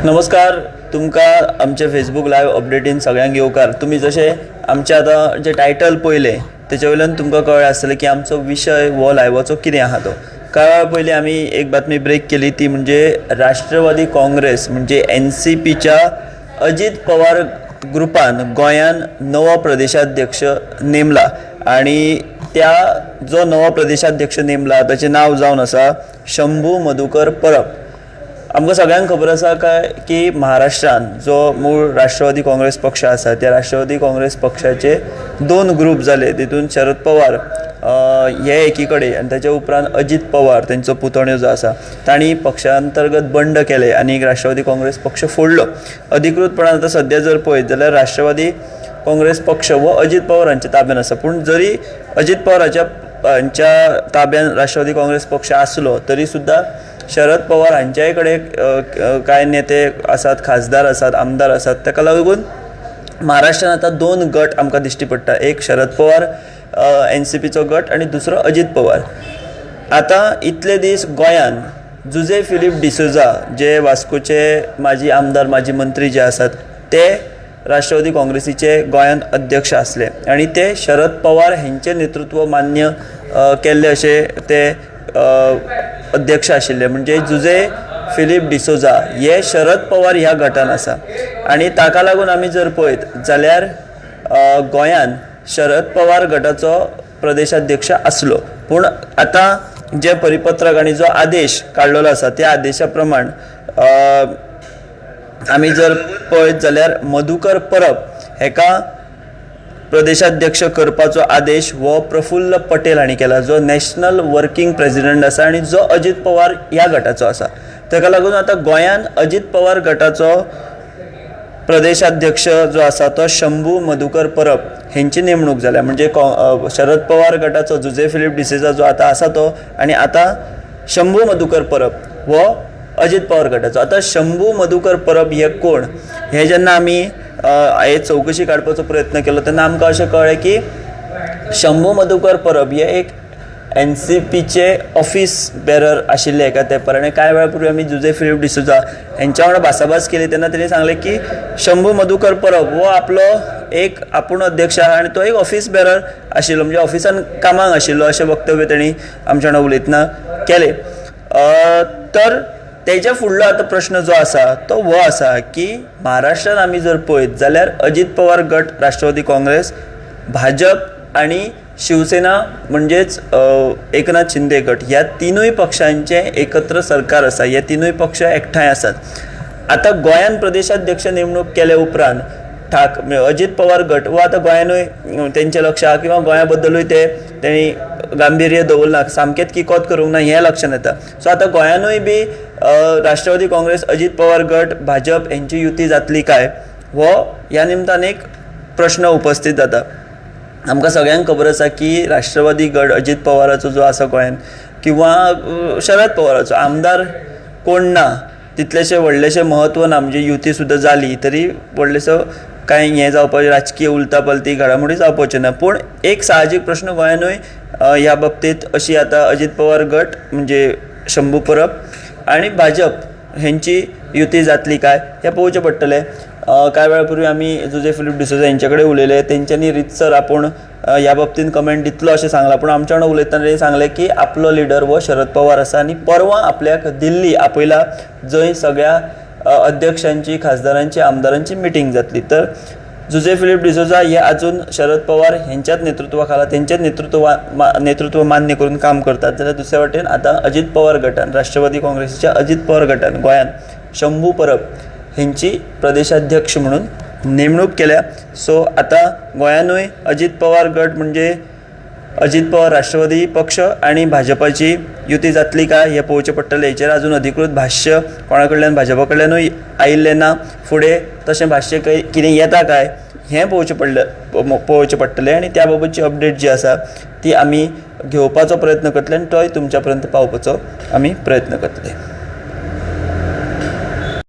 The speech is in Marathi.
नमस्कार तुमका आमचे फेसबूक लाईव्ह अपडेटीन सगळ्यांक येवकार। तुम्ही जसे आमचे आता जे टायटल पळयले तेच्या वयल्यान तुमकां कळ्ळें आसतलें की आमचो विशय हो लायव्हाचो कितें आहा तो। कांय वेळा पयलीं आमी एक बातमी ब्रेक केली ती म्हणजे राष्ट्रवादी काँग्रेस म्हणजे NCPच्या अजित पवार ग्रुपान गोंयान नवो प्रदेशाध्यक्ष नेमला आणि त्या जो नवो प्रदेशाध्यक्ष नेमला ताचें नांव जावन आसा शंभू मधुकर परब। आमकां सगळ्यांक खबर आसा काय की महाराष्ट्रान जो मूळ राष्ट्रवादी काँग्रेस पक्ष आसा त्या राष्ट्रवादी काँग्रेस पक्षाचे दोन ग्रुप जाले। तितून शरद पवार हे एकी कडेन आनी ताच्या उपरांत अजित पवार तांचो पुतण्यो जो आसा तांणी पक्षांतर्गत बंड केले आनी राष्ट्रवादी काँग्रेस पक्ष फोडलो। अधिकृतपणान आतां सद्या जर पळयत जाल्यार राष्ट्रवादी काँग्रेस पक्ष हो अजित पवार हांच्या ताब्यान आसा। पूण जरी अजित पवारांच्या ताब्यान राष्ट्रवादी काँग्रेस पक्ष आसलो तरी सुद्दां शरद पवार हांच्याय कडेन कांय नेते आसात, खासदार आसात, आमदार आसात। ताका लागून महाराष्ट्रान आतां दोन गट आमकां दिश्टी पडटा, एक शरद पवार NCPचो गट आनी दुसरो अजित पवार। आतां इतले दीस गोंयान जुजे फिलीप डिसोजा जे वास्कोचे माजी आमदार माजी मंत्री जे आसात ते राष्ट्रवादी काँग्रेसीचे गोंयान अध्यक्ष आसले आनी ते शरद पवार हांचे नेतृत्व मान्य केल्ले अशे ते अध्यक्ष आशिल्ले। म्हणजे जुजे फिलीप डिसोजा हे शरद पवार ह्या गटान आसा आनी ताका लागून आमी जर पळयत जाल्यार गोंयान शरद पवार गटाचो प्रदेशाध्यक्ष आसलो। पूण आतां जे परिपत्रक आनी जो आदेश काडलेलो आसा त्या आदेशा प्रमाण आमी जर पळयत जाल्यार मधुकर परब हेका प्रदेशाध्यक्ष करपाचो आदेश हो प्रफुल्ल पटेल हांणी केला, जो नॅशनल वर्किंग प्रेसिडेंट आसा आनी जो अजित पवार ह्या गटाचो आसा। ताका लागून आतां गोंयान अजित पवार गटाचो प्रदेशाध्यक्ष जो आसा तो शंभू मधुकर परब हांची नेमणूक जाल्या। म्हणजे शरद पवार गटाचो जुजे फिलीप डिसोजा जो आतां आसा तो आनी आतां शंभू मधुकर परब हो अजित पवार गटाचो। आतां शंभू मधुकर परब हे कोण हे जेन्ना आमी हे चौकशी काडपाचो प्रयत्न केलो तेन्ना आमकां अशें कळ्ळें की शंभू मधुकर परब हे एक NCPचे ऑफिस बेरर आशिल्ले एका तेंपार। आनी कांय वेळा पूर्वी आमी जुजे फिलीप डिसोजा हांच्या वांगडा भासाभास केली तेन्ना तेणी सांगलें की शंभू मधुकर परब हो आपलो एक आपूण अध्यक्ष आहा आनी तो एक ऑफिस बेरर आशिल्लो, म्हणजे ऑफिसान कामाक आशिल्लो अशें वक्तव्य तेणी आमच्या वांगडा उलयतना केलें। तर तेच्या फुडलो आतां प्रश्न जो आसा तो हो आसा की महाराष्ट्रान आमी जर पळयत जाल्यार अजित पवार गट राष्ट्रवादी काँग्रेस, भाजप आनी शिवसेना म्हणजेच एकनाथ शिंदे गट ह्या तिनूय पक्षांचे एकत्र सरकार आसा, हे तिनूय पक्ष एकठांय आसात। आतां गोंयान प्रदेशाध्यक्ष नेमणूक केले उपरांत अजित पवार गट वो आतां गोंयानूय तेंचे लक्ष आहा किंवा गोंया बद्दलूय तेणी गांभीर्य दवरना, सामकेंच किकोत करूंक ना हें लक्षांत येता। सो आतां गोंयानूय बी राष्ट्रवादी काँग्रेस, अजित पवार गट, भाजप हांची युती जातली काय हो ह्या निमतान एक प्रश्न उपस्थित जाता। आमकां सगळ्यांक खबर आसा की राष्ट्रवादी गट अजित पवाराचो जो आसा गोंयान किंवा शरद पवाराचो आमदार कोण ना, तितलेशे व्हडलेशे म्हत्व ना, म्हणजे युती सुद्दां जाली तरी व्हडलेसो कांय हें जावपाचें राजकीय उलथापलथी घडामोडी जावपाच्यो ना। पूण एक साहजीक प्रश्न गोंयानूय ह्या बाबतींत अशी आतां अजित पवार गट म्हणजे शंभू परब आनी भाजप हांची युती जातली काय हें पळोवचें पडटलें। कांय वेळा पूर्वी आमी जुजे फिलीप डिसोजा हांचे कडेन उलयले, तेंच्यांनी रितसर आपूण ह्या बाबतींत कमेंट दितलो अशें सांगलां। पूण आमच्या वांगडा उलयतना तेणी सांगलें की आपलो लिडर हो शरद पवार आसा आनी परवां आपल्याक दिल्ली आपयला जंय सगळ्या अध्यक्षांची, खासदारांची, आमदारांची मिटींग जातली। तर जुजे फिलीप डिसोजा हे आजून शरद पवार हांच्याच नेतृत्वा खाला, तेंचेच नेतृत्व मान्य करून काम करतात। जाल्यार दुसऱ्या वाटेन आतां अजित पवार गटान, राष्ट्रवादी काँग्रेसीच्या अजित पवार गटान गोंयान शंभू परब हांची प्रदेशाध्यक्ष म्हणून नेमणूक केल्या। सो आतां गोंयानूय अजित पवार गट म्हणजे अजित पवार राष्ट्रवादी पक्ष आनी भाजपाची युती जातली काय हें पळोवचें पडटलें। हेचेर आजून अधिकृत भाश्य कोणा कडल्यान भाजपा कडल्यानूय आयिल्लें ना। फुडें तशें भाश्य कितें येता काय हें पळोवचें पडटलें आनी त्या बाबतची अपडेट जी आसा ती आमी घेवपाचो प्रयत्न करतले आनी तोय तुमच्या पर्यंत पावपाचो आमी प्रयत्न करतले।